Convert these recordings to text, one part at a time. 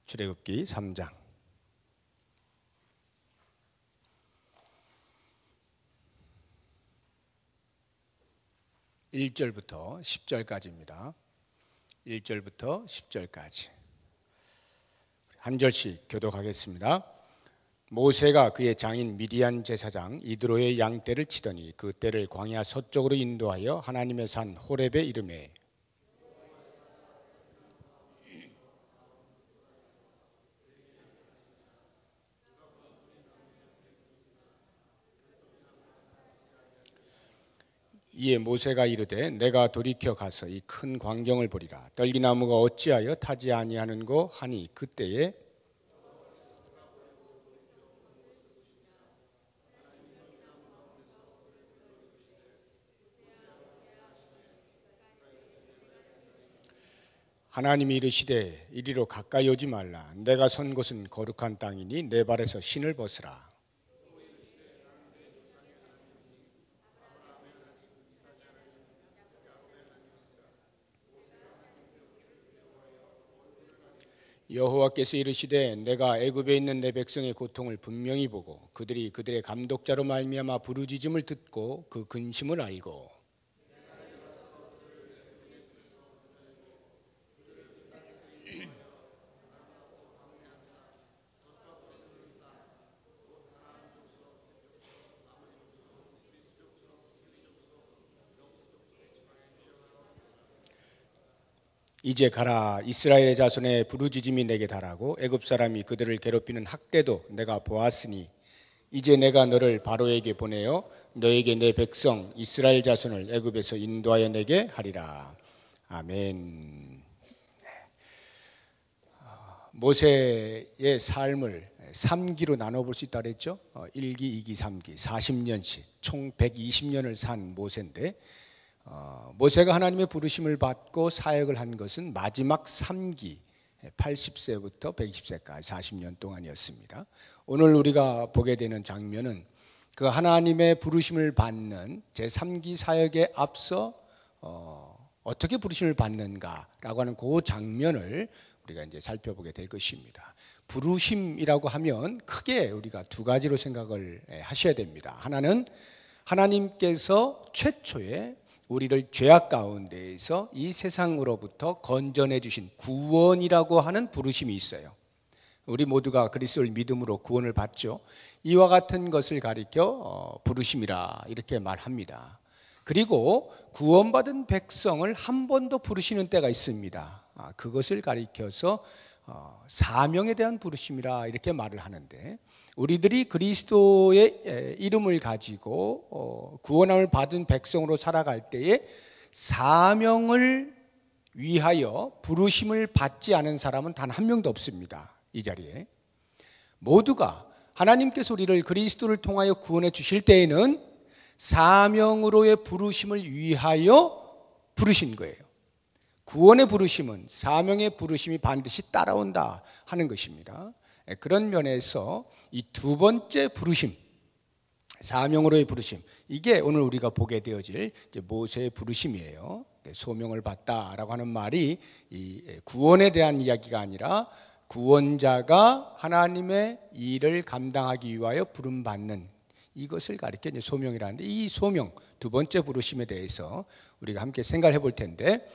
출애굽기 3장 1절부터 10절까지입니다. 1절부터 10절까지 한 절씩 교독하겠습니다. 모세가 그의 장인 미디안 제사장 이드로의 양떼를 치더니 그 떼를 광야 서쪽으로 인도하여 하나님의 산 호렙에 이르매 이에 모세가 이르되 내가 돌이켜 가서 이 큰 광경을 보리라. 떨기나무가 어찌하여 타지 아니하는고 하니 그때에 하나님이 이르시되 이리로 가까이 오지 말라. 내가 선 곳은 거룩한 땅이니 내 발에서 신을 벗으라. 여호와께서 이르시되 내가 애굽에 있는 내 백성의 고통을 분명히 보고 그들이 그들의 감독자로 말미암아 부르짖음을 듣고 그 근심을 알고 이제 가라. 이스라엘의 자손의 부르짖음이 내게 달하고 애굽 사람이 그들을 괴롭히는 학대도 내가 보았으니 이제 내가 너를 바로에게 보내어 너에게 내 백성 이스라엘 자손을 애굽에서 인도하여 내게 하리라. 아멘. 모세의 삶을 3기로 나눠볼 수 있다고 했죠. 1기, 2기, 3기 40년씩 총 120년을 산 모세인데 모세가 하나님의 부르심을 받고 사역을 한 것은 마지막 3기 80세부터 120세까지 40년 동안이었습니다. 오늘 우리가 보게 되는 장면은 그 하나님의 부르심을 받는 제3기 사역에 앞서 어떻게 부르심을 받는가라고 하는 그 장면을 우리가 이제 살펴보게 될 것입니다. 부르심이라고 하면 크게 우리가 두 가지로 생각을 하셔야 됩니다. 하나는 하나님께서 최초에 우리를 죄악 가운데에서 이 세상으로부터 건져내 주신 구원이라고 하는 부르심이 있어요. 우리 모두가 그리스도를 믿음으로 구원을 받죠. 이와 같은 것을 가리켜 부르심이라 이렇게 말합니다. 그리고 구원받은 백성을 한 번 더 부르시는 때가 있습니다. 그것을 가리켜서 사명에 대한 부르심이라 이렇게 말을 하는데 우리들이 그리스도의 이름을 가지고 구원함을 받은 백성으로 살아갈 때에 사명을 위하여 부르심을 받지 않은 사람은 단 한 명도 없습니다. 이 자리에 모두가 하나님께서 우리를 그리스도를 통하여 구원해 주실 때에는 사명으로의 부르심을 위하여 부르신 거예요. 구원의 부르심은 사명의 부르심이 반드시 따라온다 하는 것입니다. 그런 면에서 이 두 번째 부르심, 사명으로의 부르심, 이게 오늘 우리가 보게 되어질 모세의 부르심이에요. 소명을 받다라고 하는 말이 이 구원에 대한 이야기가 아니라 구원자가 하나님의 일을 감당하기 위하여 부름받는 이것을 가리켜 이제 소명이라는데 이 소명, 두 번째 부르심에 대해서 우리가 함께 생각을 해볼 텐데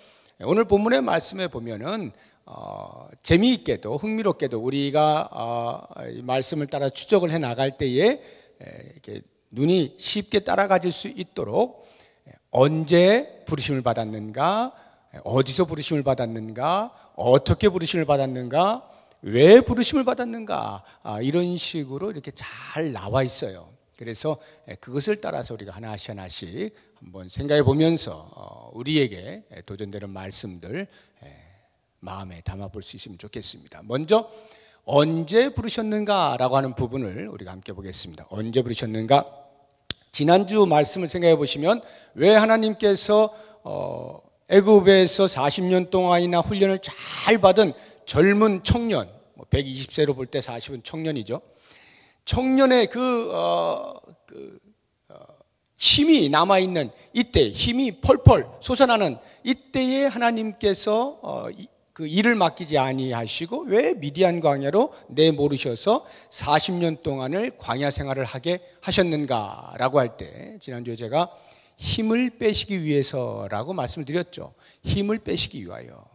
오늘 본문의 말씀에 보면은 재미있게도 흥미롭게도 우리가 말씀을 따라 추적을 해 나갈 때에 이렇게 눈이 쉽게 따라가질 수 있도록 언제 부르심을 받았는가, 어디서 부르심을 받았는가, 어떻게 부르심을 받았는가, 왜 부르심을 받았는가 이런 식으로 이렇게 잘 나와 있어요. 그래서 그것을 따라서 우리가 하나씩 하나씩 한번 생각해 보면서 우리에게 도전되는 말씀들 마음에 담아볼 수 있으면 좋겠습니다. 먼저 언제 부르셨는가라고 하는 부분을 우리가 함께 보겠습니다. 언제 부르셨는가? 지난주 말씀을 생각해 보시면 왜 하나님께서 애굽에서 40년 동안이나 훈련을 잘 받은 젊은 청년, 120세로 볼 때 40은 청년이죠. 청년의 힘이 남아있는 이때, 힘이 펄펄 솟아나는 이때에 하나님께서 그 일을 맡기지 아니하시고 왜 미디안 광야로 내모르셔서 40년 동안을 광야 생활을 하게 하셨는가라고 할 때, 지난주에 제가 힘을 빼시기 위해서라고 말씀을 드렸죠. 힘을 빼시기 위하여.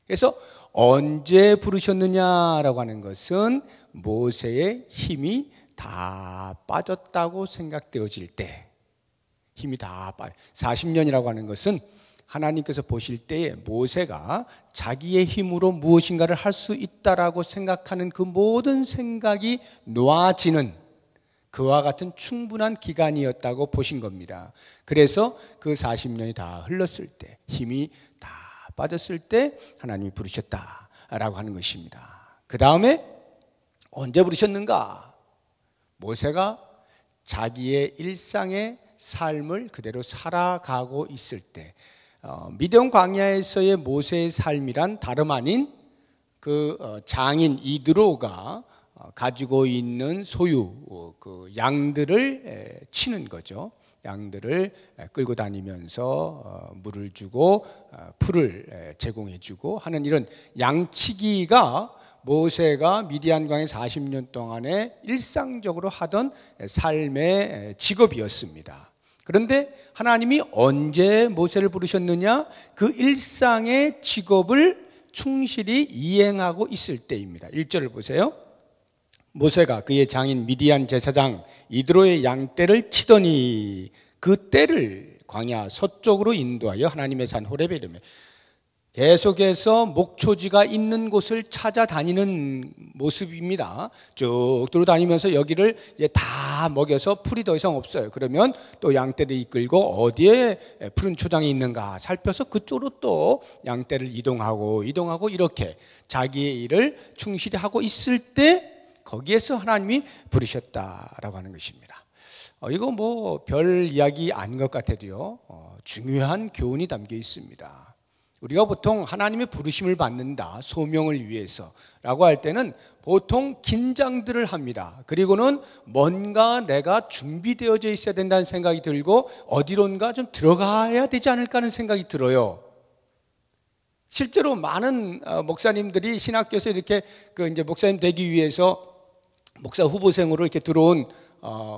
그래서 언제 부르셨느냐라고 하는 것은 모세의 힘이 다 빠졌다고 생각되어질 때, 힘이 다 40년이라고 하는 것은 하나님께서 보실 때에 모세가 자기의 힘으로 무엇인가를 할 수 있다라고 생각하는 그 모든 생각이 놓아지는 그와 같은 충분한 기간이었다고 보신 겁니다. 그래서 그 40년이 다 흘렀을 때, 힘이 다 빠졌을 때 하나님이 부르셨다라고 하는 것입니다. 그 다음에 언제 부르셨는가? 모세가 자기의 일상의 삶을 그대로 살아가고 있을 때, 미디안 광야에서의 모세의 삶이란 다름 아닌 그 장인 이드로가 가지고 있는 소유, 그 양들을 치는 거죠. 양들을 끌고 다니면서 물을 주고 풀을 제공해 주고 하는 이런 양치기가 모세가 미디안 광야 40년 동안에 일상적으로 하던 삶의 직업이었습니다. 그런데 하나님이 언제 모세를 부르셨느냐? 그 일상의 직업을 충실히 이행하고 있을 때입니다. 1절을 보세요. 모세가 그의 장인 미디안 제사장 이드로의 양떼를 치더니 그 떼를 광야 서쪽으로 인도하여 하나님의 산 호렙에 이르매, 계속해서 목초지가 있는 곳을 찾아다니는 모습입니다. 쭉 돌아다니면서 여기를 이제 다 먹여서 풀이 더 이상 없어요. 그러면 또 양떼를 이끌고 어디에 푸른 초장이 있는가 살펴서 그쪽으로 또 양떼를 이동하고 이렇게 자기의 일을 충실히 하고 있을 때 거기에서 하나님이 부르셨다라고 하는 것입니다. 이거 뭐 별 이야기 아닌 것 같아도요, 중요한 교훈이 담겨 있습니다. 우리가 보통 하나님의 부르심을 받는다, 소명을 위해서라고 할 때는 보통 긴장들을 합니다. 그리고는 뭔가 내가 준비되어져 있어야 된다는 생각이 들고 어디론가 좀 들어가야 되지 않을까 하는 생각이 들어요. 실제로 많은 목사님들이 신학교에서 이렇게 그 이제 목사님 되기 위해서 목사 후보생으로 이렇게 들어온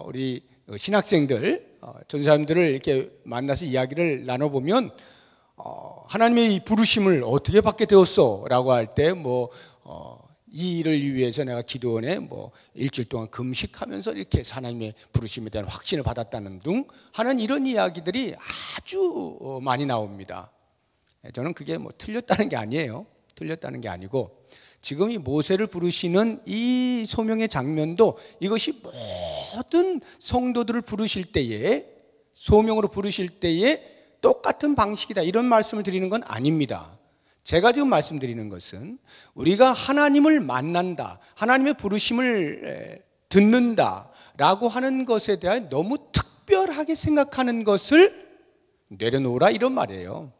우리 신학생들, 전사님들을 이렇게 만나서 이야기를 나눠보면 하나님의 이 부르심을 어떻게 받게 되었어? 라고 할 때 이 일을 위해서 내가 기도원에 일주일 동안 금식하면서 이렇게 하나님의 부르심에 대한 확신을 받았다는 등 하는 이런 이야기들이 아주 많이 나옵니다. 저는 그게 틀렸다는 게 아니에요. 틀렸다는 게 아니고 지금 이 모세를 부르시는 이 소명의 장면도 이것이 모든 성도들을 부르실 때에, 소명으로 부르실 때에 똑같은 방식이다 이런 말씀을 드리는 건 아닙니다. 제가 지금 말씀드리는 것은 우리가 하나님을 만난다, 하나님의 부르심을 듣는다 라고 하는 것에 대해 너무 특별하게 생각하는 것을 내려놓으라 이런 말이에요.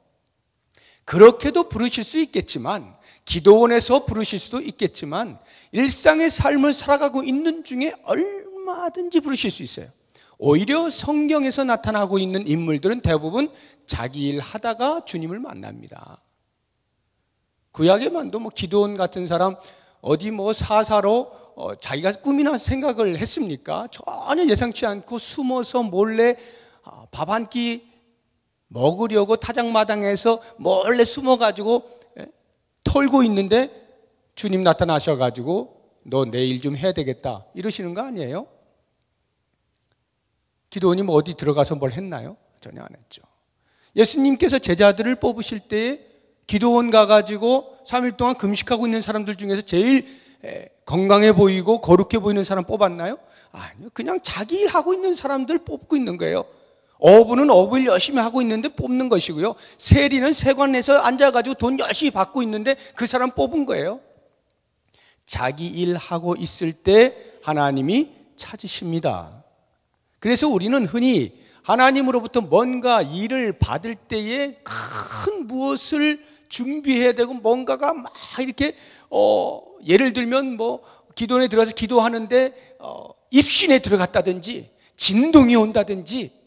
그렇게도 부르실 수 있겠지만, 기도원에서 부르실 수도 있겠지만 일상의 삶을 살아가고 있는 중에 얼마든지 부르실 수 있어요. 오히려 성경에서 나타나고 있는 인물들은 대부분 자기 일 하다가 주님을 만납니다. 구약에만도 기드온 같은 사람 어디 사사로 자기가 꿈이나 생각을 했습니까? 전혀 예상치 않고 숨어서 몰래 밥 한 끼 먹으려고 타작마당에서 몰래 숨어가지고 털고 있는데 주님 나타나셔가지고 너 내일 좀 해야 되겠다 이러시는 거 아니에요? 기도원이 어디 들어가서 뭘 했나요? 전혀 안 했죠. 예수님께서 제자들을 뽑으실 때에 기도원 가가지고 3일 동안 금식하고 있는 사람들 중에서 제일 건강해 보이고 거룩해 보이는 사람 뽑았나요? 아니요. 그냥 자기 일 하고 있는 사람들 뽑고 있는 거예요. 어부는 어부일 열심히 하고 있는데 뽑는 것이고요. 세리는 세관에서 앉아가지고 돈 열심히 받고 있는데 그 사람 뽑은 거예요. 자기 일 하고 있을 때 하나님이 찾으십니다. 그래서 우리는 흔히 하나님으로부터 뭔가 일을 받을 때에 큰 무엇을 준비해야 되고 뭔가가 막 이렇게 예를 들면 기도원에 들어가서 기도하는데 입신에 들어갔다든지 진동이 온다든지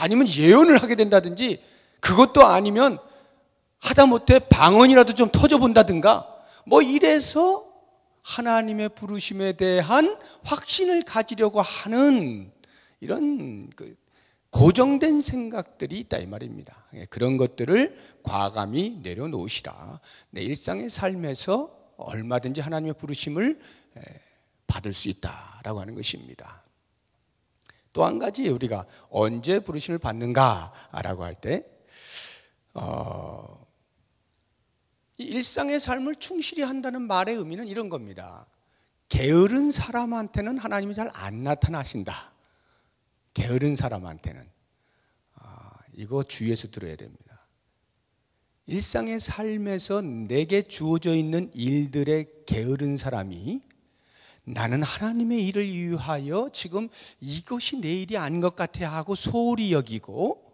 아니면 예언을 하게 된다든지, 그것도 아니면 하다못해 방언이라도 좀 터져본다든가 뭐 이래서 하나님의 부르심에 대한 확신을 가지려고 하는 이런 고정된 생각들이 있다 이 말입니다. 그런 것들을 과감히 내려놓으시라. 내 일상의 삶에서 얼마든지 하나님의 부르심을 받을 수 있다라고 하는 것입니다. 또 한 가지 우리가 언제 부르심을 받는가라고 할 때 이 일상의 삶을 충실히 한다는 말의 의미는 이런 겁니다. 게으른 사람한테는 하나님이 잘 안 나타나신다. 게으른 사람한테는. 이거 주의해서 들어야 됩니다. 일상의 삶에서 내게 주어져 있는 일들에 게으른 사람이 나는 하나님의 일을 위하여 지금 이것이 내 일이 아닌 것 같아 하고 소홀히 여기고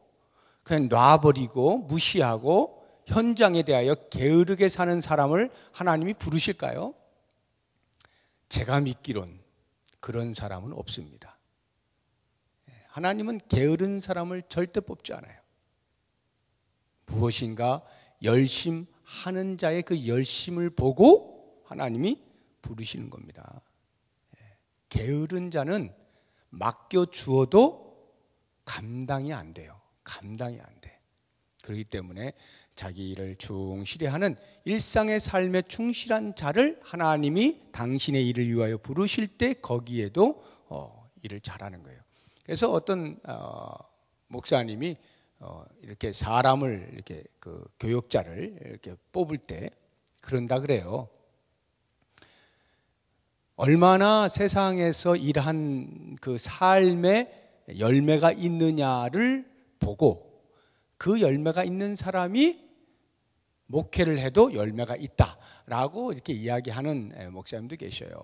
그냥 놔버리고 무시하고 현장에 대하여 게으르게 사는 사람을 하나님이 부르실까요? 제가 믿기론 그런 사람은 없습니다. 하나님은 게으른 사람을 절대 뽑지 않아요. 무엇인가 열심하는 자의 그 열심을 보고 하나님이 부르시는 겁니다. 게으른 자는 맡겨 주어도 감당이 안 돼요. 감당이 안 돼. 그렇기 때문에 자기 일을 충실히 하는 일상의 삶에 충실한 자를 하나님이 당신의 일을 위하여 부르실 때 거기에도 일을 잘하는 거예요. 그래서 어떤 목사님이 이렇게 사람을 이렇게 교역자를 이렇게 뽑을 때 그런다 그래요. 얼마나 세상에서 일한 그 삶의 열매가 있느냐를 보고 그 열매가 있는 사람이 목회를 해도 열매가 있다라고 이렇게 이야기하는 목사님도 계셔요.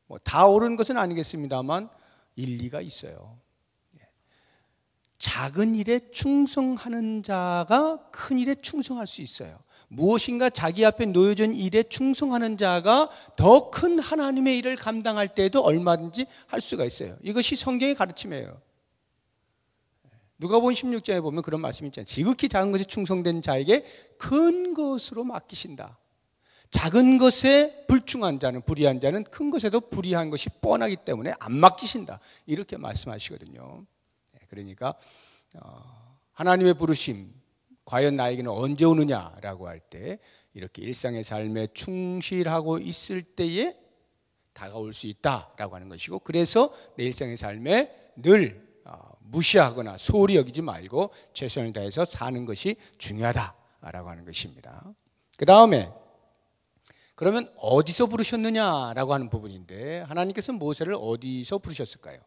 뭐 다 옳은 것은 아니겠습니다만 일리가 있어요. 작은 일에 충성하는 자가 큰 일에 충성할 수 있어요. 무엇인가 자기 앞에 놓여진 일에 충성하는 자가 더 큰 하나님의 일을 감당할 때에도 얼마든지 할 수가 있어요. 이것이 성경의 가르침이에요. 누가복음 16장에 보면 그런 말씀이 있잖아요. 지극히 작은 것에 충성된 자에게 큰 것으로 맡기신다. 작은 것에 불충한 자는, 불의한 자는 큰 것에도 불의한 것이 뻔하기 때문에 안 맡기신다. 이렇게 말씀하시거든요. 그러니까 하나님의 부르심 과연 나에게는 언제 오느냐라고 할 때 이렇게 일상의 삶에 충실하고 있을 때에 다가올 수 있다라고 하는 것이고, 그래서 내 일상의 삶에 늘 무시하거나 소홀히 여기지 말고 최선을 다해서 사는 것이 중요하다라고 하는 것입니다. 그 다음에 그러면 어디서 부르셨느냐라고 하는 부분인데, 하나님께서 모세를 어디서 부르셨을까요?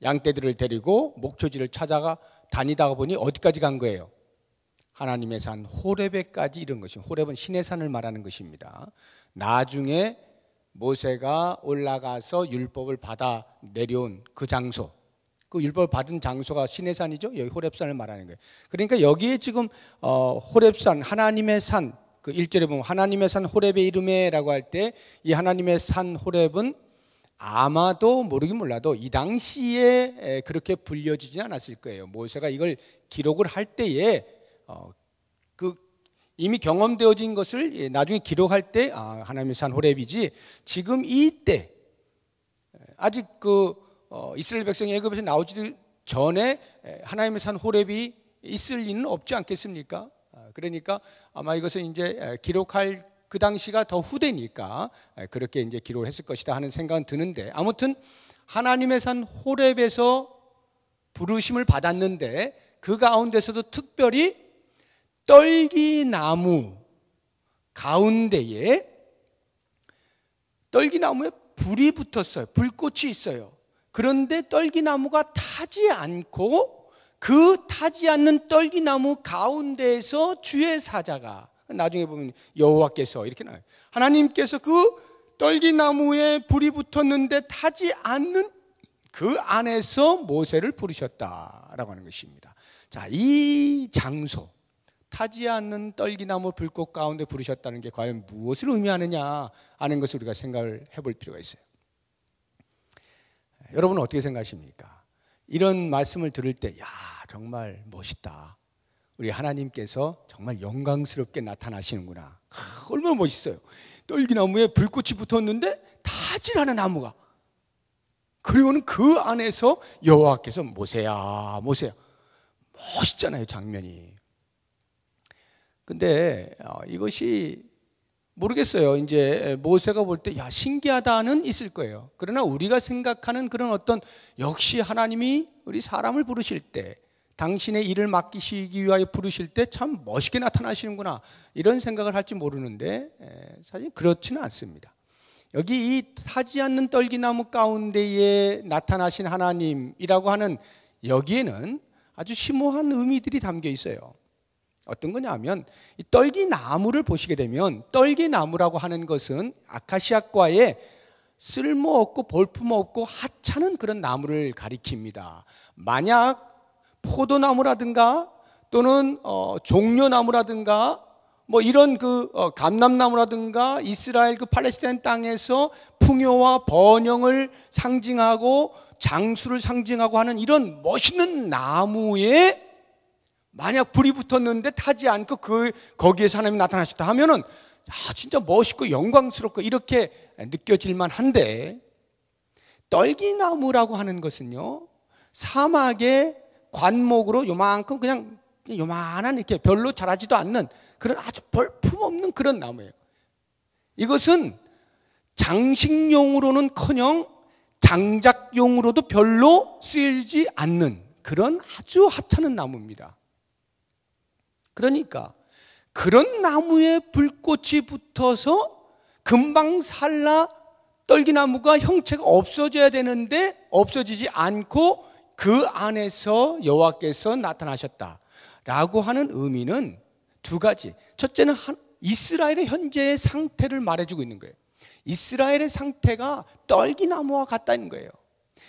양떼들을 데리고 목초지를 찾아가 다니다가 보니 어디까지 간 거예요? 하나님의 산 호렙에까지 이른 것입니다. 호렙은 신의 산을 말하는 것입니다. 나중에 모세가 올라가서 율법을 받아 내려온 그 장소, 그 율법을 받은 장소가 신의 산이죠. 여기 호렙산을 말하는 거예요. 그러니까 여기에 지금 호렙산, 하나님의 산, 그 1절에 보면 하나님의 산 호렙의 이름에라고 할 때 이 하나님의 산 호렙은 아마도 모르긴 몰라도 이 당시에 그렇게 불려지지는 않았을 거예요. 모세가 이걸 기록을 할 때에 그 이미 경험되어진 것을 나중에 기록할 때 하나님의 산 호렙이지, 지금 이때 아직 이스라엘 백성이 애굽에서 나오지도 전에 하나님의 산 호렙이 있을 리는 없지 않겠습니까? 그러니까 아마 이것은 이제 기록할 그 당시가 더 후대니까 그렇게 이제 기록을 했을 것이다 하는 생각은 드는데, 아무튼 하나님의 산 호렙에서 부르심을 받았는데 그 가운데서도 특별히 떨기나무 가운데에 떨기나무에 불이 붙었어요. 불꽃이 있어요. 그런데 떨기나무가 타지 않고 그 타지 않는 떨기나무 가운데에서 주의 사자가, 나중에 보면 여호와께서 이렇게 나와요. 하나님께서 그 떨기나무에 불이 붙었는데 타지 않는 그 안에서 모세를 부르셨다라고 하는 것입니다. 자, 이 장소, 타지 않는 떨기나무 불꽃 가운데 부르셨다는 게 과연 무엇을 의미하느냐 하는 것을 우리가 생각을 해볼 필요가 있어요. 여러분은 어떻게 생각하십니까? 이런 말씀을 들을 때, 야, 정말 멋있다. 우리 하나님께서 정말 영광스럽게 나타나시는구나. 얼마나 멋있어요. 떨기나무에 불꽃이 붙었는데 타질 않은 나무가, 그리고는 그 안에서 여호와께서 모세야 모세야. 멋있잖아요, 장면이. 근데 이것이 모르겠어요. 이제 모세가 볼 때 야, 신기하다는 있을 거예요. 그러나 우리가 생각하는 그런 어떤, 역시 하나님이 우리 사람을 부르실 때, 당신의 일을 맡기시기 위하여 부르실 때 참 멋있게 나타나시는구나, 이런 생각을 할지 모르는데 사실 그렇지는 않습니다. 여기 이 타지 않는 떨기나무 가운데에 나타나신 하나님이라고 하는 여기에는 아주 심오한 의미들이 담겨 있어요. 어떤 거냐면, 이 떨기나무를 보시게 되면, 떨기나무라고 하는 것은 아카시아과의 쓸모없고 볼품없고 하찮은 그런 나무를 가리킵니다. 만약 포도나무라든가 또는 종려나무라든가 뭐 이런 감람나무라든가 이스라엘 팔레스타인 땅에서 풍요와 번영을 상징하고 장수를 상징하고 하는 이런 멋있는 나무에 만약 불이 붙었는데 타지 않고 거기에서 하나님이 나타나셨다 하면은 진짜 멋있고 영광스럽고 이렇게 느껴질만 한데, 떨기나무라고 하는 것은요, 사막의 관목으로 요만큼 그냥 요만한, 이렇게 별로 자라지도 않는 그런 아주 볼품없는 그런 나무예요. 이것은 장식용으로는커녕 장작용으로도 별로 쓰이지 않는 그런 아주 하찮은 나무입니다. 그러니까 그런 나무에 불꽃이 붙어서 금방 살라 떨기나무가 형체가 없어져야 되는데 없어지지 않고 그 안에서 여호와께서 나타나셨다라고 하는 의미는 두 가지. 첫째는 이스라엘의 현재의 상태를 말해주고 있는 거예요. 이스라엘의 상태가 떨기나무와 같다는 거예요.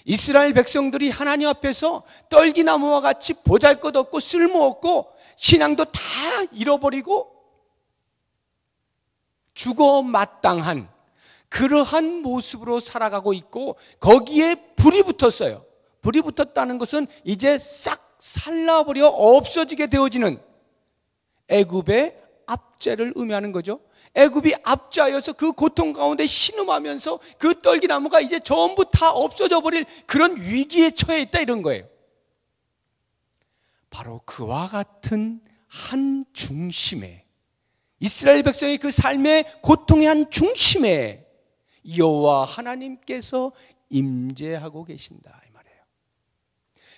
이스라엘 백성들이 하나님 앞에서 떨기나무와 같이 보잘것없고 쓸모없고 신앙도 다 잃어버리고 죽어 마땅한 그러한 모습으로 살아가고 있고, 거기에 불이 붙었어요. 불이 붙었다는 것은 이제 싹 살라버려 없어지게 되어지는 애굽의 압제를 의미하는 거죠. 애굽이 압제하여서 그 고통 가운데 신음하면서 그 떨기나무가 이제 전부 다 없어져 버릴 그런 위기에 처해 있다, 이런 거예요. 바로 그와 같은 한 중심에, 이스라엘 백성의 그 삶의 고통의 한 중심에 여호와 하나님께서 임재하고 계신다, 이 말이에요.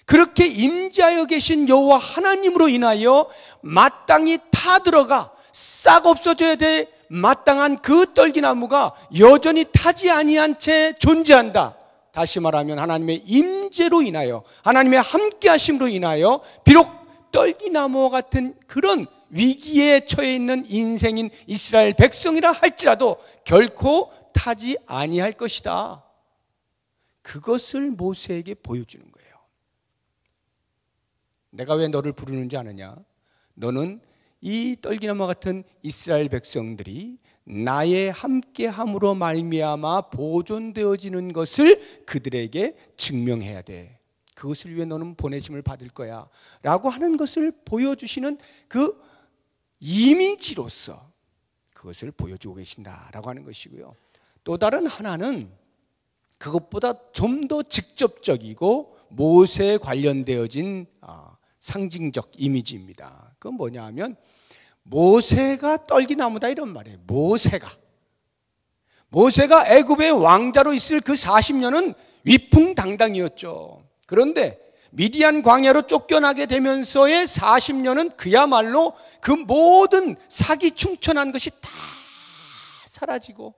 그렇게 임재하여 계신 여호와 하나님으로 인하여 마땅히 타들어가 싹 없어져야 될 마땅한 그 떨기나무가 여전히 타지 아니한 채 존재한다. 다시 말하면 하나님의 임재로 인하여, 하나님의 함께 하심으로 인하여 비록 떨기나무와 같은 그런 위기에 처해 있는 인생인 이스라엘 백성이라 할지라도 결코 타지 아니할 것이다. 그것을 모세에게 보여주는 거예요. 내가 왜 너를 부르는지 아느냐? 너는 이 떨기나무와 같은 이스라엘 백성들이 나의 함께함으로 말미암아 보존되어지는 것을 그들에게 증명해야 돼. 그것을 위해 너는 보내심을 받을 거야 라고 하는 것을 보여주시는 그 이미지로서 그것을 보여주고 계신다라고 하는 것이고요. 또 다른 하나는 그것보다 좀 더 직접적이고 모세에 관련되어진 상징적 이미지입니다. 그건 뭐냐 하면, 모세가 떨기나무다 이런 말이에요. 모세가 애굽의 왕자로 있을 그 40년은 위풍당당이었죠. 그런데 미디안 광야로 쫓겨나게 되면서의 40년은 그야말로 그 모든 사기충천한 것이 다 사라지고,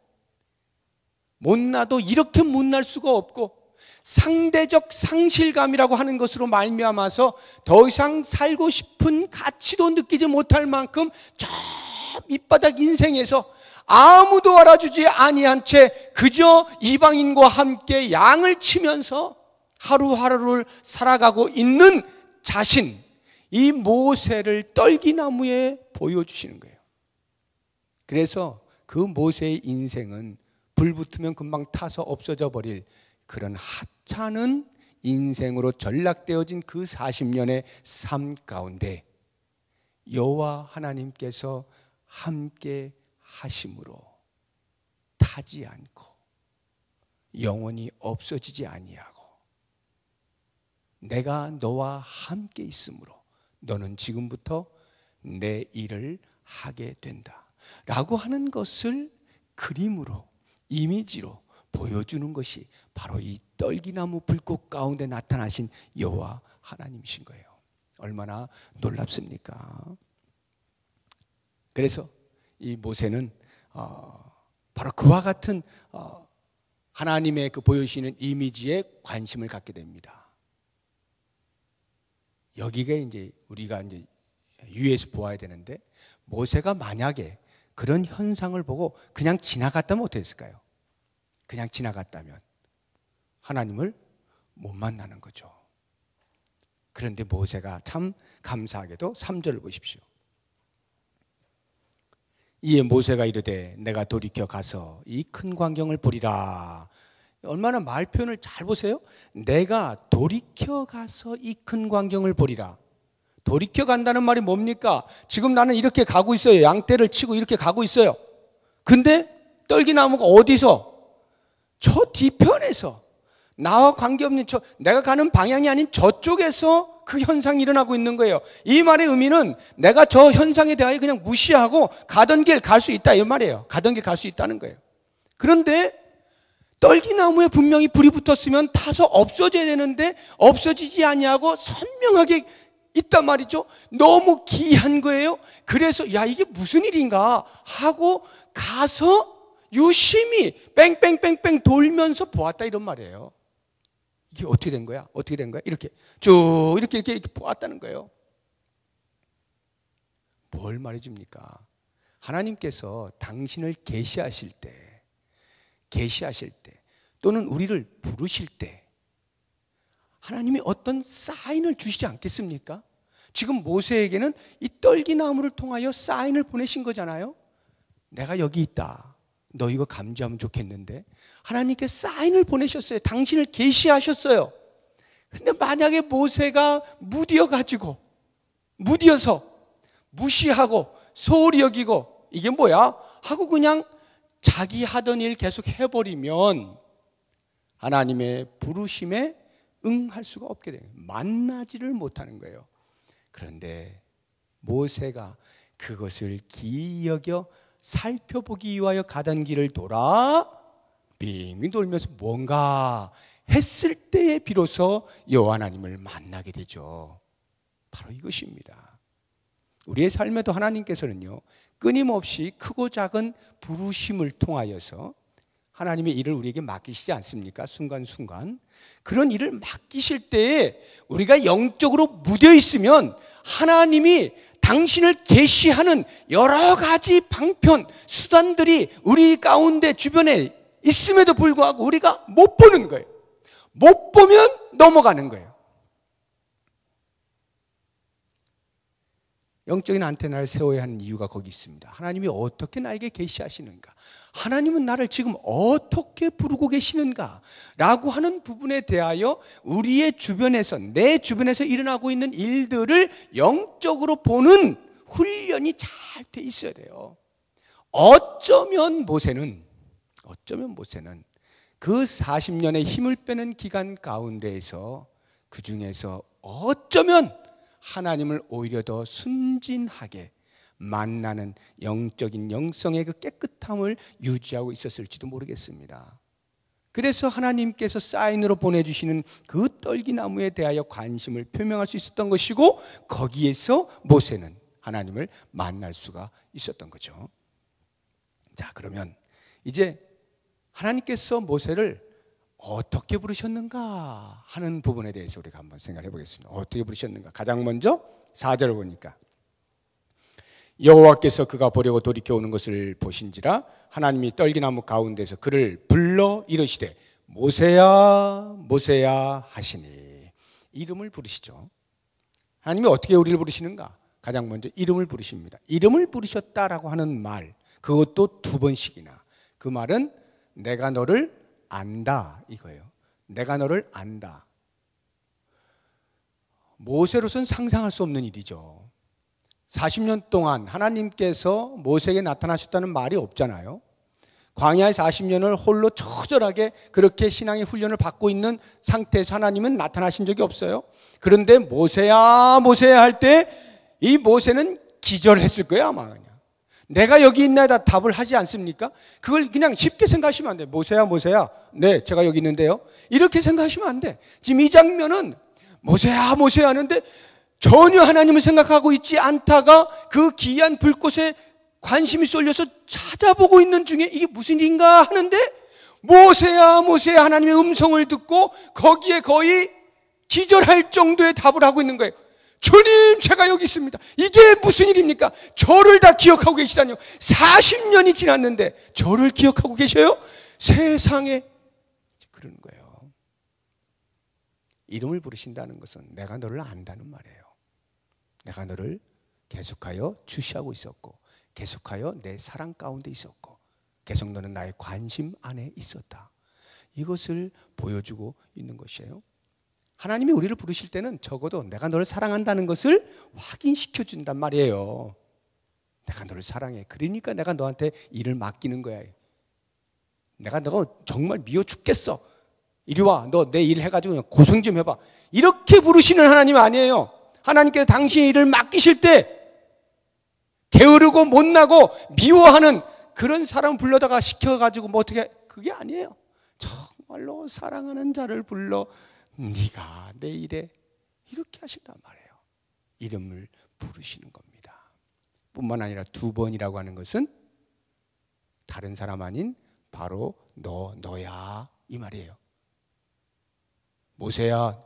못나도 이렇게 못날 수가 없고 상대적 상실감이라고 하는 것으로 말미암아서 더 이상 살고 싶은 가치도 느끼지 못할 만큼 저 밑바닥 인생에서 아무도 알아주지 아니한 채 그저 이방인과 함께 양을 치면서 하루하루를 살아가고 있는 자신, 이 모세를 떨기나무에 보여주시는 거예요. 그래서 그 모세의 인생은 불 붙으면 금방 타서 없어져 버릴 그런 하찮은 인생으로 전락되어진 그 40년의 삶 가운데 여호와 하나님께서 함께 하심으로 타지 않고 영원히 없어지지 아니하고 내가 너와 함께 있으므로 너는 지금부터 내 일을 하게 된다 라고 하는 것을 그림으로, 이미지로 보여주는 것이 바로 이 떨기나무 불꽃 가운데 나타나신 여호와 하나님이신 거예요. 얼마나 놀랍습니까? 그래서 이 모세는 바로 그와 같은 하나님의 그 보여주시는 이미지에 관심을 갖게 됩니다. 여기가 이제 우리가 이제 유의해서 보아야 되는데, 모세가 만약에 그런 현상을 보고 그냥 지나갔다면 어떻게 했을까요? 그냥 지나갔다면 하나님을 못 만나는 거죠. 그런데 모세가 참 감사하게도 3절을 보십시오. 이에 모세가 이르되 내가 돌이켜 가서 이 큰 광경을 보리라. 얼마나 말 표현을 잘 보세요. 내가 돌이켜 가서 이 큰 광경을 보리라. 돌이켜 간다는 말이 뭡니까? 지금 나는 이렇게 가고 있어요. 양떼를 치고 이렇게 가고 있어요. 근데 떨기나무가 어디서? 저 뒤편에서, 나와 관계없는 내가 가는 방향이 아닌 저쪽에서 그 현상이 일어나고 있는 거예요. 이 말의 의미는 내가 저 현상에 대하여 그냥 무시하고 가던 길 갈 수 있다 이 말이에요. 가던 길 갈 수 있다는 거예요. 그런데 떨기나무에 분명히 불이 붙었으면 타서 없어져야 되는데 없어지지 아니하고 선명하게 있단 말이죠. 너무 기이한 거예요. 그래서 야, 이게 무슨 일인가 하고 가서 유심히 뺑뺑뺑뺑 돌면서 보았다 이런 말이에요. 이게 어떻게 된 거야? 어떻게 된 거야? 이렇게 쭉 이렇게 보았다는 거예요. 뭘 말해줍니까? 하나님께서 당신을 계시하실 때 또는 우리를 부르실 때 하나님이 어떤 사인을 주시지 않겠습니까? 지금 모세에게는 이 떨기나무를 통하여 사인을 보내신 거잖아요. 내가 여기 있다. 너 이거 감지하면 좋겠는데. 하나님께 사인을 보내셨어요. 당신을 계시하셨어요. 근데 만약에 모세가 무디어서 무시하고 소홀히 여기고 이게 뭐야? 하고 그냥 자기 하던 일 계속 해버리면 하나님의 부르심에 응할 수가 없게 돼요. 만나지를 못하는 거예요. 그런데 모세가 그것을 기이 여겨 살펴보기 위하여 가던 길을 돌아 빙빙 돌면서 뭔가 했을 때에 비로소 여호와 하나님을 만나게 되죠. 바로 이것입니다. 우리의 삶에도 하나님께서는요, 끊임없이 크고 작은 부르심을 통하여서 하나님의 일을 우리에게 맡기시지 않습니까? 순간순간. 그런 일을 맡기실 때에 우리가 영적으로 무뎌 있으면 하나님이 당신을 계시하는 여러 가지 방편, 수단들이 우리 가운데 주변에 있음에도 불구하고 우리가 못 보는 거예요. 못 보면 넘어가는 거예요. 영적인 안테나를 세워야 하는 이유가 거기 있습니다. 하나님이 어떻게 나에게 계시하시는가? 하나님은 나를 지금 어떻게 부르고 계시는가? 라고 하는 부분에 대하여 우리의 주변에서, 내 주변에서 일어나고 있는 일들을 영적으로 보는 훈련이 잘 돼 있어야 돼요. 어쩌면 모세는 그 40년의 힘을 빼는 기간 가운데에서 그 중에서 어쩌면 하나님을 오히려 더 순진하게 만나는 영적인 영성의 그 깨끗함을 유지하고 있었을지도 모르겠습니다. 그래서 하나님께서 사인으로 보내주시는 그 떨기나무에 대하여 관심을 표명할 수 있었던 것이고, 거기에서 모세는 하나님을 만날 수가 있었던 거죠. 자, 그러면 이제 하나님께서 모세를 어떻게 부르셨는가 하는 부분에 대해서 우리가 한번 생각해 보겠습니다. 어떻게 부르셨는가? 가장 먼저 4절을 보니까 여호와께서 그가 보려고 돌이켜 오는 것을 보신지라 하나님이 떨기나무 가운데서 그를 불러 이르시되 모세야 모세야 하시니. 이름을 부르시죠. 하나님이 어떻게 우리를 부르시는가? 가장 먼저 이름을 부르십니다. 이름을 부르셨다라고 하는 말, 그것도 2번씩이나. 그 말은 내가 너를 안다 이거예요. 내가 너를 안다. 모세로서는 상상할 수 없는 일이죠. 40년 동안 하나님께서 모세에게 나타나셨다는 말이 없잖아요. 광야의 40년을 홀로 처절하게 그렇게 신앙의 훈련을 받고 있는 상태에서 하나님은 나타나신 적이 없어요. 그런데 모세야 모세야 할 때 이 모세는 기절했을 거예요 아마. 그냥 내가 여기 있나에다 답을 하지 않습니까? 그걸 그냥 쉽게 생각하시면 안 돼요. 모세야 모세야, 네 제가 여기 있는데요, 이렇게 생각하시면 안 돼. 지금 이 장면은 모세야 모세야 하는데 전혀 하나님을 생각하고 있지 않다가 그 기이한 불꽃에 관심이 쏠려서 찾아보고 있는 중에 이게 무슨 일인가 하는데 모세야 모세야 하나님의 음성을 듣고 거기에 거의 기절할 정도의 답을 하고 있는 거예요. 주님 제가 여기 있습니다. 이게 무슨 일입니까? 저를 다 기억하고 계시다니요. 40년이 지났는데 저를 기억하고 계셔요? 세상에. 그러는 거예요. 이름을 부르신다는 것은 내가 너를 안다는 말이에요. 내가 너를 계속하여 주시하고 있었고 계속하여 내 사랑 가운데 있었고 계속 너는 나의 관심 안에 있었다. 이것을 보여주고 있는 것이에요. 하나님이 우리를 부르실 때는 적어도 내가 너를 사랑한다는 것을 확인시켜 준단 말이에요. 내가 너를 사랑해. 그러니까 내가 너한테 일을 맡기는 거야. 내가 너 정말 미워 죽겠어. 이리 와. 너 내 일 해가지고 그냥 고생 좀 해봐. 이렇게 부르시는 하나님 아니에요. 하나님께서 당신의 일을 맡기실 때 게으르고 못나고 미워하는 그런 사람 불러다가 시켜가지고 뭐 어떻게, 그게 아니에요. 정말로 사랑하는 자를 불러 네가 내 일에 이렇게 하신단 말이에요. 이름을 부르시는 겁니다. 뿐만 아니라 두 번이라고 하는 것은 다른 사람 아닌 바로 너야 이 말이에요. 모세야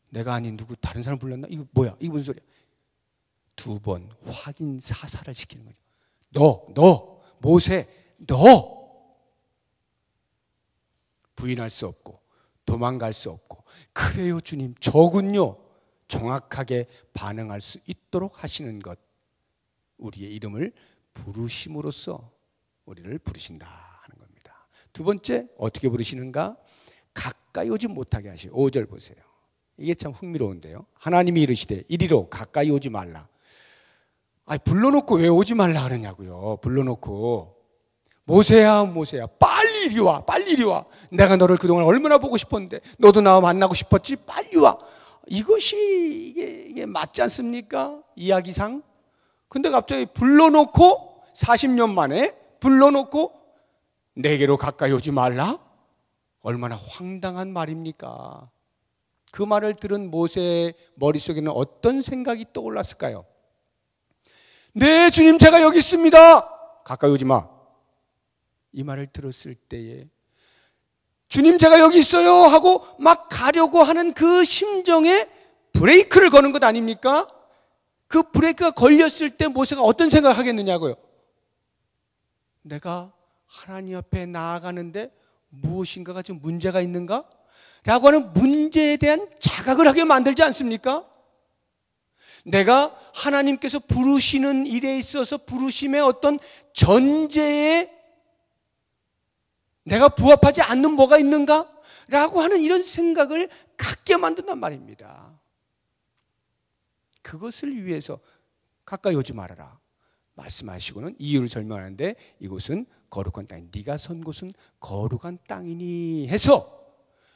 내가 아닌 누구 다른 사람 불렀나? 이거 뭐야? 이거 무슨 소리야? 두 번 확인 사살을 시키는 거죠. 너 모세 너 부인할 수 없고 도망갈 수 없고 그래요 주님 저군요 정확하게 반응할 수 있도록 하시는 것, 우리의 이름을 부르심으로써 우리를 부르신다 하는 겁니다. 두 번째 어떻게 부르시는가? 가까이 오지 못하게 하시고 5절 보세요. 이게 참 흥미로운데요. 하나님이 이르시되 이리로 가까이 오지 말라. 아니 불러놓고 왜 오지 말라 하느냐고요. 불러놓고 모세야 모세야 빨리 이리 와 빨리 이리 와. 내가 너를 그동안 얼마나 보고 싶었는데 너도 나와 만나고 싶었지 빨리 와. 이것이 이게 맞지 않습니까? 이야기상. 근데 갑자기 불러놓고 40년 만에 불러놓고 내게로 가까이 오지 말라? 얼마나 황당한 말입니까? 그 말을 들은 모세의 머릿속에는 어떤 생각이 떠올랐을까요? 네 주님 제가 여기 있습니다. 가까이 오지 마. 이 말을 들었을 때에 주님 제가 여기 있어요 하고 막 가려고 하는 그 심정에 브레이크를 거는 것 아닙니까? 그 브레이크가 걸렸을 때 모세가 어떤 생각을 하겠느냐고요. 내가 하나님 앞에 나아가는데 무엇인가가 지금 문제가 있는가? 라고 하는 문제에 대한 자각을 하게 만들지 않습니까? 내가 하나님께서 부르시는 일에 있어서 부르심의 어떤 전제에 내가 부합하지 않는 뭐가 있는가? 라고 하는 이런 생각을 갖게 만든단 말입니다. 그것을 위해서 가까이 오지 말아라 말씀하시고는 이유를 설명하는데 이곳은 거룩한 땅이 네가 선 곳은 거룩한 땅이니 해서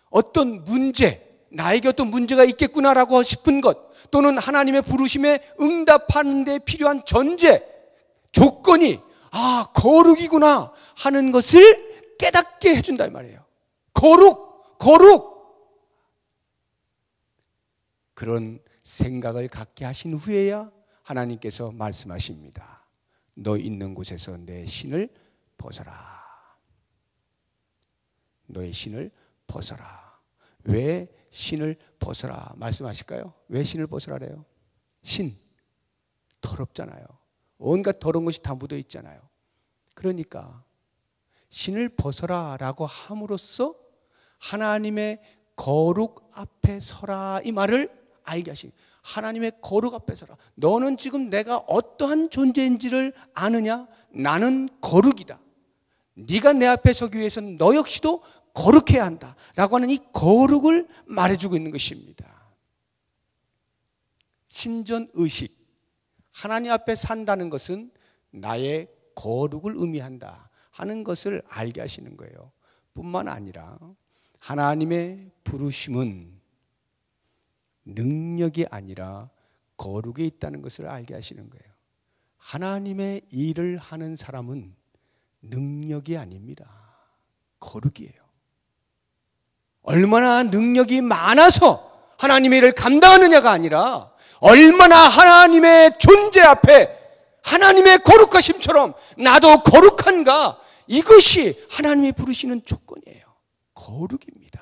어떤 문제, 나에게 어떤 문제가 있겠구나라고 싶은 것 또는 하나님의 부르심에 응답하는 데 필요한 전제, 조건이 거룩이구나 하는 것을 깨닫게 해준다 이 말이에요. 거룩 그런 생각을 갖게 하신 후에야 하나님께서 말씀하십니다. 너 있는 곳에서 내 신을 벗어라. 너의 신을 벗어라. 왜 신을 벗어라 말씀하실까요? 왜 신을 벗어라래요? 신 더럽잖아요. 온갖 더러운 것이 다 묻어 있잖아요. 그러니까 신을 벗어라 라고 함으로써 하나님의 거룩 앞에 서라 이 말을 알게 하신, 하나님의 거룩 앞에 서라. 너는 지금 내가 어떠한 존재인지를 아느냐? 나는 거룩이다. 네가 내 앞에 서기 위해서는 너 역시도 거룩해야 한다 라고 하는 이 거룩을 말해주고 있는 것입니다. 신전 의식, 하나님 앞에 산다는 것은 나의 거룩을 의미한다 하는 것을 알게 하시는 거예요. 뿐만 아니라 하나님의 부르심은 능력이 아니라 거룩에 있다는 것을 알게 하시는 거예요. 하나님의 일을 하는 사람은 능력이 아닙니다. 거룩이에요. 얼마나 능력이 많아서 하나님의 일을 감당하느냐가 아니라 얼마나 하나님의 존재 앞에 하나님의 거룩하심처럼 나도 거룩한가, 이것이 하나님이 부르시는 조건이에요. 거룩입니다.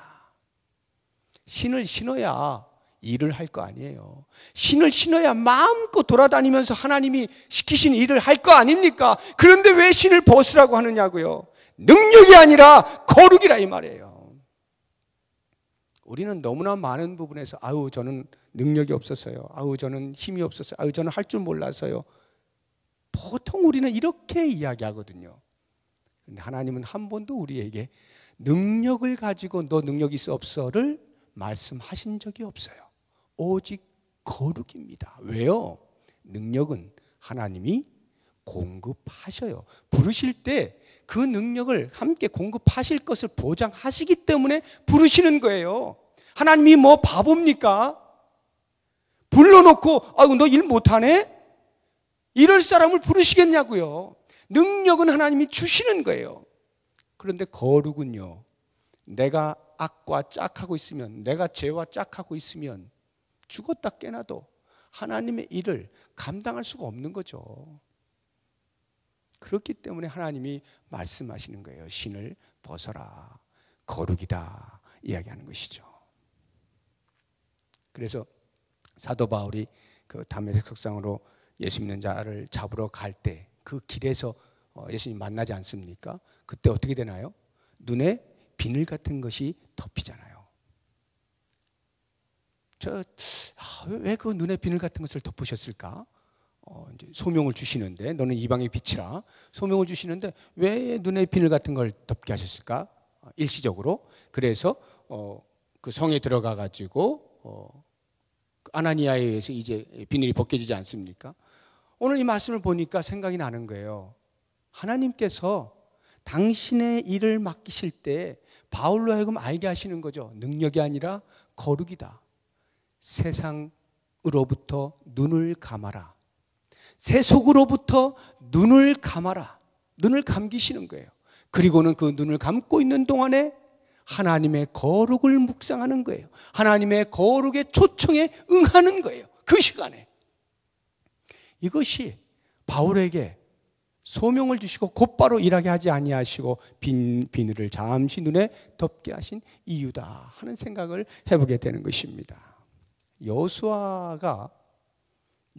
신을 신어야 일을 할 거 아니에요. 신을 신어야 마음껏 돌아다니면서 하나님이 시키신 일을 할 거 아닙니까? 그런데 왜 신을 벗으라고 하느냐고요? 능력이 아니라 거룩이라 이 말이에요. 우리는 너무나 많은 부분에서 아우 저는 능력이 없었어요. 아우 저는 힘이 없었어요. 아우 저는 할 줄 몰라서요. 보통 우리는 이렇게 이야기하거든요. 그런데 하나님은 한 번도 우리에게 능력을 가지고 너 능력 있어 없어를 말씀하신 적이 없어요. 오직 거룩입니다. 왜요? 능력은 하나님이 공급하셔요. 부르실 때 그 능력을 함께 공급하실 것을 보장하시기 때문에 부르시는 거예요. 하나님이 뭐 바보입니까? 불러놓고 아이고 너 일 못하네? 이럴 사람을 부르시겠냐고요. 능력은 하나님이 주시는 거예요. 그런데 거룩은요, 내가 악과 짝하고 있으면, 내가 죄와 짝하고 있으면 죽었다 깨나도 하나님의 일을 감당할 수가 없는 거죠. 그렇기 때문에 하나님이 말씀하시는 거예요. 신을 벗어라. 거룩이다. 이야기하는 것이죠. 그래서 사도 바울이 그 다메섹 석상으로 예수 믿는 자를 잡으러 갈 때 그 길에서 예수님 만나지 않습니까? 그때 어떻게 되나요? 눈에 비늘 같은 것이 덮이잖아요. 왜 그 눈에 비늘 같은 것을 덮으셨을까? 이제 소명을 주시는데 너는 이방의 빛이라 소명을 주시는데 왜 눈에 비늘 같은 걸 덮게 하셨을까? 일시적으로. 그래서 그 성에 들어가 가지고 아나니아에 의해서 이제 비늘이 벗겨지지 않습니까? 오늘 이 말씀을 보니까 생각이 나는 거예요. 하나님께서 당신의 일을 맡기실 때 바울로 하여금 알게 하시는 거죠. 능력이 아니라 거룩이다. 세상으로부터 눈을 감아라. 세속으로부터 눈을 감아라. 눈을 감기시는 거예요. 그리고는 그 눈을 감고 있는 동안에 하나님의 거룩을 묵상하는 거예요. 하나님의 거룩의 초청에 응하는 거예요. 그 시간에. 이것이 바울에게 소명을 주시고 곧바로 일하게 하지 아니하시고 비늘을 잠시 눈에 덮게 하신 이유다 하는 생각을 해보게 되는 것입니다. 여호수아가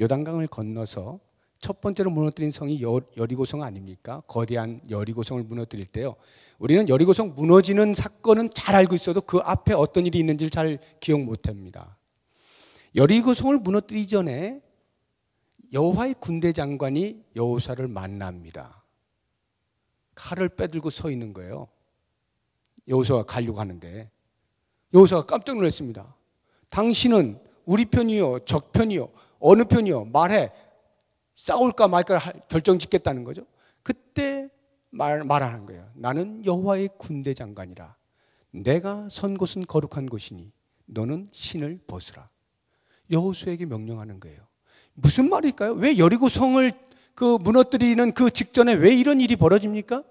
요단강을 건너서 첫 번째로 무너뜨린 성이 여리고성 아닙니까? 거대한 여리고성을 무너뜨릴 때요, 우리는 여리고성 무너지는 사건은 잘 알고 있어도 그 앞에 어떤 일이 있는지를 잘 기억 못합니다. 여리고성을 무너뜨리기 전에 여호와의 군대 장관이 여호수아를 만납니다. 칼을 빼들고 서 있는 거예요. 여호수아가 가려고 하는데 여호수아가 깜짝 놀랐습니다. 당신은 우리 편이요 적 편이요 어느 편이요? 말해. 싸울까 말까 결정 짓겠다는 거죠. 그때 말하는 거예요. 나는 여호와의 군대 장관이라. 내가 선 곳은 거룩한 곳이니 너는 신을 벗으라. 여호수아에게 명령하는 거예요. 무슨 말일까요? 왜 여리고성을 무너뜨리는 그 직전에 왜 이런 일이 벌어집니까?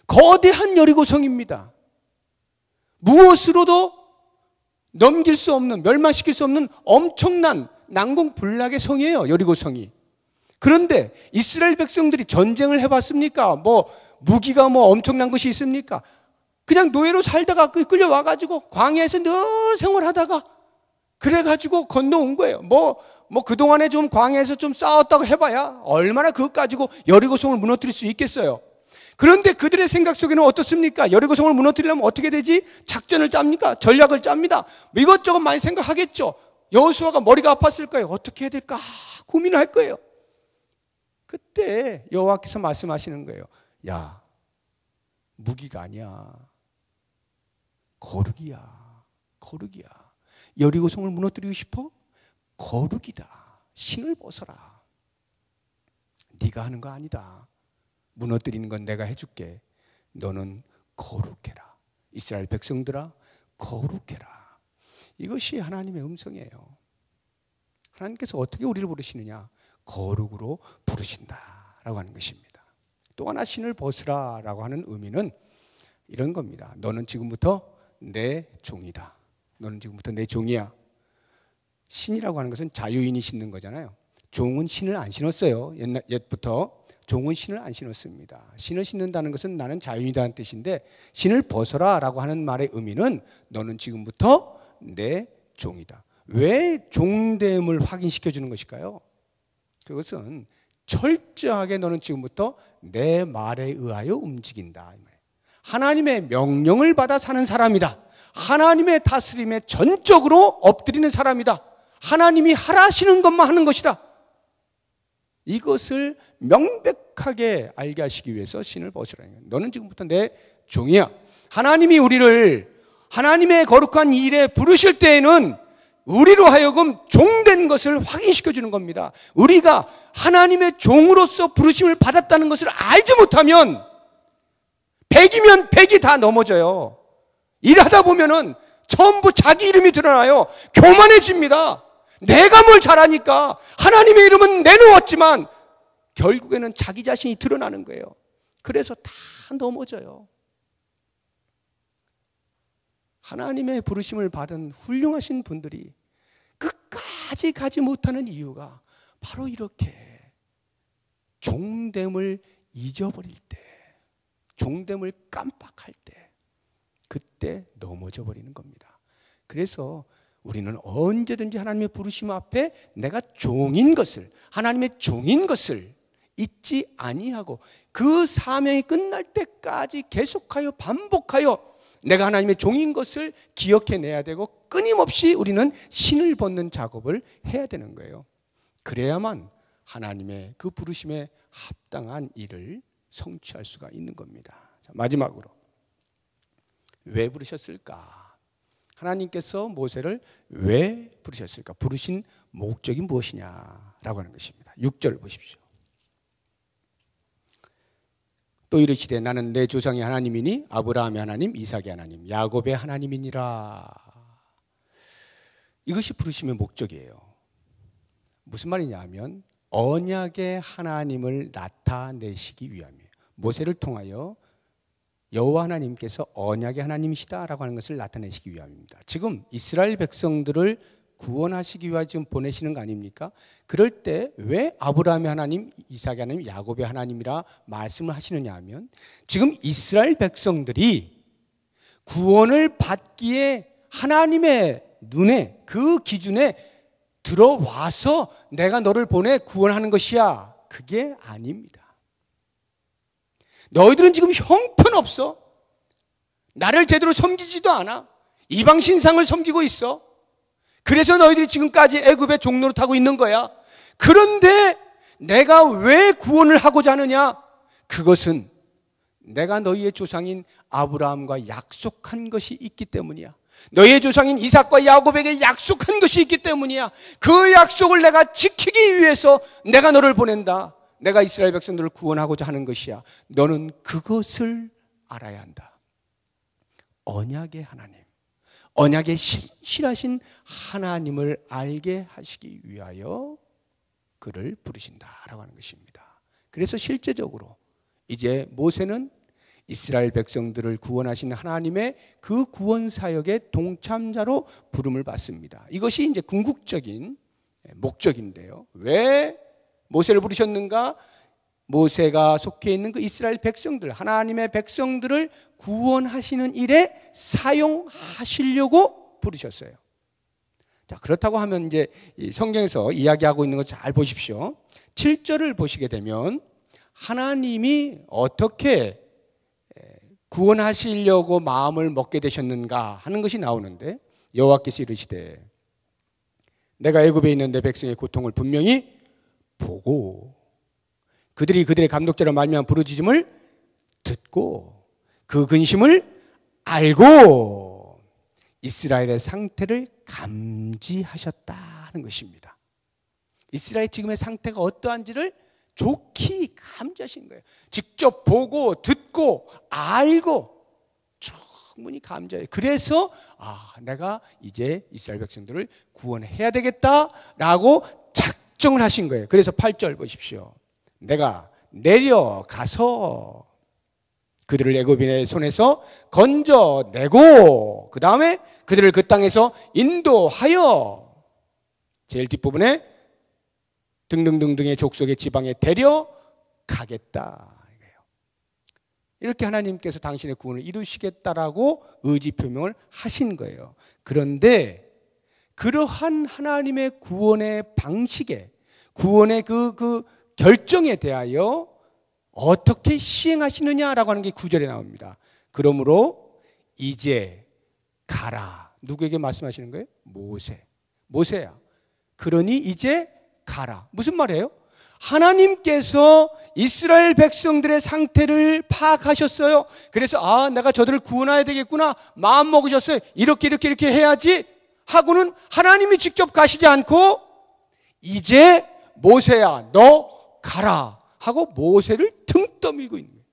거대한 여리고성입니다. 무엇으로도 넘길 수 없는, 멸망시킬 수 없는 엄청난 난공불락의 성이에요, 여리고성이. 그런데 이스라엘 백성들이 전쟁을 해봤습니까? 무기가 엄청난 것이 있습니까? 그냥 노예로 살다가 끌려와가지고 광야에서 늘 생활하다가 그래가지고 건너온 거예요. 그동안에 좀 광야에서 좀 싸웠다고 해봐야 얼마나 그것 가지고 여리고성을 무너뜨릴 수 있겠어요. 그런데 그들의 생각 속에는 어떻습니까? 여리고성을 무너뜨리려면 어떻게 되지? 작전을 짭니까? 전략을 짭니다. 이것저것 많이 생각하겠죠. 여호수아가 머리가 아팠을 거예요. 어떻게 해야 될까 고민을 할 거예요. 그때 여호와께서 말씀하시는 거예요. 야, 무기가 아니야. 거룩이야. 거룩이야. 여리고성을 무너뜨리고 싶어? 거룩이다. 신을 벗어라. 네가 하는 거 아니다. 무너뜨리는 건 내가 해줄게. 너는 거룩해라. 이스라엘 백성들아, 거룩해라. 이것이 하나님의 음성이에요. 하나님께서 어떻게 우리를 부르시느냐? 거룩으로 부르신다라고 하는 것입니다. 또 하나 신을 벗으라라고 하는 의미는 이런 겁니다. 너는 지금부터 내 종이다. 너는 지금부터 내 종이야. 신이라고 하는 것은 자유인이 신는 거잖아요. 종은 신을 안 신었어요. 옛부터 종은 신을 안 신었습니다. 신을 신는다는 것은 나는 자유인이라는 뜻인데, 신을 벗어라라고 하는 말의 의미는 너는 지금부터 내 종이다. 왜 종됨을 확인시켜 주는 것일까요? 그것은 철저하게 너는 지금부터 내 말에 의하여 움직인다. 하나님의 명령을 받아 사는 사람이다. 하나님의 다스림에 전적으로 엎드리는 사람이다. 하나님이 하라시는 것만 하는 것이다. 이것을 명백하게 알게 하시기 위해서 신을 벗으라는 거예요. 너는 지금부터 내 종이야. 하나님이 우리를 하나님의 거룩한 일에 부르실 때에는 우리로 하여금 종된 것을 확인시켜 주는 겁니다. 우리가 하나님의 종으로서 부르심을 받았다는 것을 알지 못하면 100이면 100이 다 넘어져요. 일하다 보면은 전부 자기 이름이 드러나요. 교만해집니다. 내가 뭘 잘하니까 하나님의 이름은 내놓았지만 결국에는 자기 자신이 드러나는 거예요. 그래서 다 넘어져요. 하나님의 부르심을 받은 훌륭하신 분들이 끝까지 가지 못하는 이유가 바로 이렇게 종됨을 잊어버릴 때, 종됨을 깜빡할 때, 그때 넘어져 버리는 겁니다. 그래서 우리는 언제든지 하나님의 부르심 앞에 내가 종인 것을, 하나님의 종인 것을 잊지 아니하고 그 사명이 끝날 때까지 계속하여 반복하여 내가 하나님의 종인 것을 기억해내야 되고, 끊임없이 우리는 신을 벗는 작업을 해야 되는 거예요. 그래야만 하나님의 그 부르심에 합당한 일을 성취할 수가 있는 겁니다. 자, 마지막으로 왜 부르셨을까? 하나님께서 모세를 왜 부르셨을까? 부르신 목적이 무엇이냐라고 하는 것입니다. 6절 보십시오. 또 이르시되 나는 내 조상의 하나님이니 아브라함의 하나님, 이삭의 하나님, 야곱의 하나님이니라. 이것이 부르심의 목적이에요. 무슨 말이냐 하면 언약의 하나님을 나타내시기 위함이에요. 모세를 통하여 여호와 하나님께서 언약의 하나님이시다라고 하는 것을 나타내시기 위함입니다. 지금 이스라엘 백성들을 구원하시기 위해 지금 보내시는 거 아닙니까? 그럴 때 왜 아브라함의 하나님, 이삭의 하나님, 야곱의 하나님이라 말씀을 하시느냐 하면 지금 이스라엘 백성들이 구원을 받기에 하나님의 눈에, 그 기준에 들어와서 내가 너를 보내 구원하는 것이야. 그게 아닙니다. 너희들은 지금 형편없어. 나를 제대로 섬기지도 않아. 이방 신상을 섬기고 있어. 그래서 너희들이 지금까지 애굽의 종노릇 하고 있는 거야. 그런데 내가 왜 구원을 하고자 하느냐? 그것은 내가 너희의 조상인 아브라함과 약속한 것이 있기 때문이야. 너희의 조상인 이삭과 야곱에게 약속한 것이 있기 때문이야. 그 약속을 내가 지키기 위해서 내가 너를 보낸다. 내가 이스라엘 백성들을 구원하고자 하는 것이야. 너는 그것을 알아야 한다. 언약의 하나님, 언약의 신실하신 하나님을 알게 하시기 위하여 그를 부르신다라고 하는 것입니다. 그래서 실제적으로 이제 모세는 이스라엘 백성들을 구원하신 하나님의 그 구원 사역의 동참자로 부름을 받습니다. 이것이 이제 궁극적인 목적인데요. 왜 모세를 부르셨는가? 모세가 속해 있는 그 이스라엘 백성들, 하나님의 백성들을 구원하시는 일에 사용하시려고 부르셨어요. 자, 그렇다고 하면 이제 성경에서 이야기하고 있는 거 잘 보십시오. 7절을 보시게 되면 하나님이 어떻게 구원하시려고 마음을 먹게 되셨는가 하는 것이 나오는데, 여호와께서 이르시되 내가 애굽에 있는 내 백성의 고통을 분명히 보고 그들이 그들의 감독자로 말미암아 부르짖음을 듣고 그 근심을 알고 이스라엘의 상태를 감지하셨다라고 하는 것입니다. 이스라엘 지금의 상태가 어떠한지를 좋게 감지하신 거예요. 직접 보고 듣고 알고 충분히 감지해요. 그래서 내가 이제 이스라엘 백성들을 구원해야 되겠다라고 작정을 하신 거예요. 그래서 8절 보십시오. 내가 내려가서 그들을 애굽인의 손에서 건져내고 그 다음에 그들을 그 땅에서 인도하여 제일 뒷부분에 등등등등의 족속의 지방에 데려가겠다. 이렇게 하나님께서 당신의 구원을 이루시겠다라고 의지 표명을 하신 거예요. 그런데 그러한 하나님의 구원의 방식에, 구원의 그 결정에 대하여 어떻게 시행하시느냐라고 하는 게 9절에 나옵니다. 그러므로 이제 가라. 누구에게 말씀하시는 거예요? 모세야. 그러니 이제 가라. 무슨 말이에요? 하나님께서 이스라엘 백성들의 상태를 파악하셨어요. 그래서 내가 저들을 구원해야 되겠구나 마음 먹으셨어요. 이렇게 해야지 하고는 하나님이 직접 가시지 않고 이제 모세야 너 가라 하고 모세를 등 떠밀고 있는 거예요.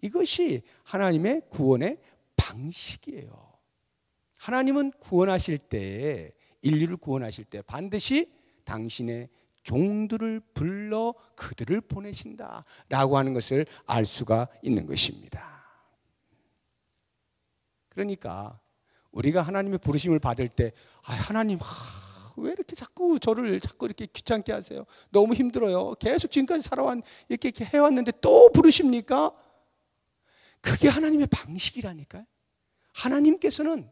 이것이 하나님의 구원의 방식이에요. 하나님은 구원하실 때, 인류를 구원하실 때 반드시 당신의 종들을 불러 그들을 보내신다라고 하는 것을 알 수가 있는 것입니다. 그러니까 우리가 하나님의 부르심을 받을 때 하나님 왜 이렇게 저를 자꾸 이렇게 귀찮게 하세요? 너무 힘들어요. 계속 지금까지 이렇게 해왔는데 또 부르십니까? 그게 하나님의 방식이라니까요. 하나님께서는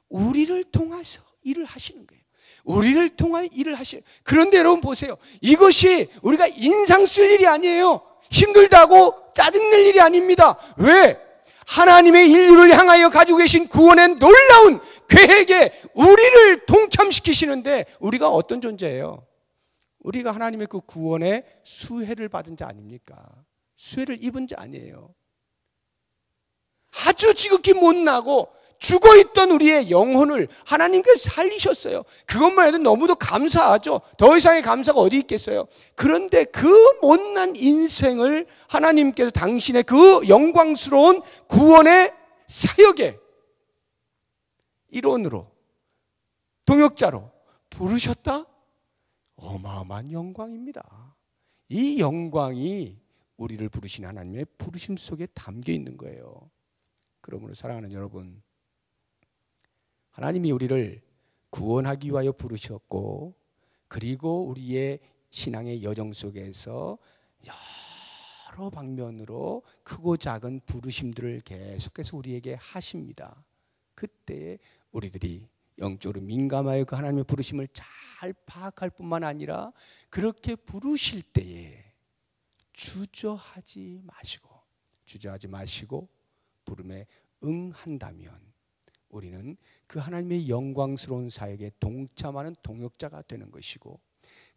우리를 통해서 일을 하시는 거예요. 우리를 통하여 일을 하셔요. 그런데 여러분 보세요. 이것이 우리가 인상 쓸 일이 아니에요. 힘들다고 짜증낼 일이 아닙니다. 왜? 하나님의 인류를 향하여 가지고 계신 구원의 놀라운 계획에 우리를 동참시키시는데 우리가 어떤 존재예요? 우리가 하나님의 그 구원의 수혜를 받은 자 아닙니까? 수혜를 입은 자 아니에요. 아주 지극히 못나고 죽어있던 우리의 영혼을 하나님께서 살리셨어요. 그것만 해도 너무도 감사하죠. 더 이상의 감사가 어디 있겠어요. 그런데 그 못난 인생을 하나님께서 당신의 그 영광스러운 구원의 사역의 일원으로, 동역자로 부르셨다? 어마어마한 영광입니다. 이 영광이 우리를 부르신 하나님의 부르심 속에 담겨 있는 거예요. 그러므로 사랑하는 여러분, 하나님이 우리를 구원하기 위하여 부르셨고, 그리고 우리의 신앙의 여정 속에서 여러 방면으로 크고 작은 부르심들을 계속해서 우리에게 하십니다. 그때 우리들이 영적으로 민감하여 그 하나님의 부르심을 잘 파악할 뿐만 아니라 그렇게 부르실 때에 주저하지 마시고 부름에 응한다면 우리는 그 하나님의 영광스러운 사역에 동참하는 동역자가 되는 것이고,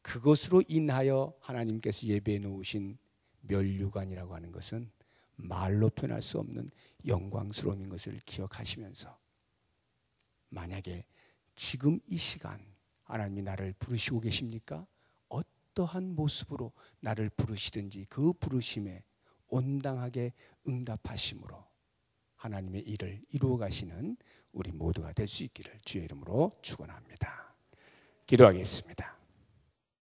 그것으로 인하여 하나님께서 예배해 놓으신 면류관이라고 하는 것은 말로 표현할 수 없는 영광스러운 것을 기억하시면서, 만약에 지금 이 시간 하나님이 나를 부르시고 계십니까? 어떠한 모습으로 나를 부르시든지 그 부르심에 온당하게 응답하심으로 하나님의 일을 이루어 가시는 우리 모두가 될 수 있기를 주의 이름으로 축원합니다. 기도하겠습니다.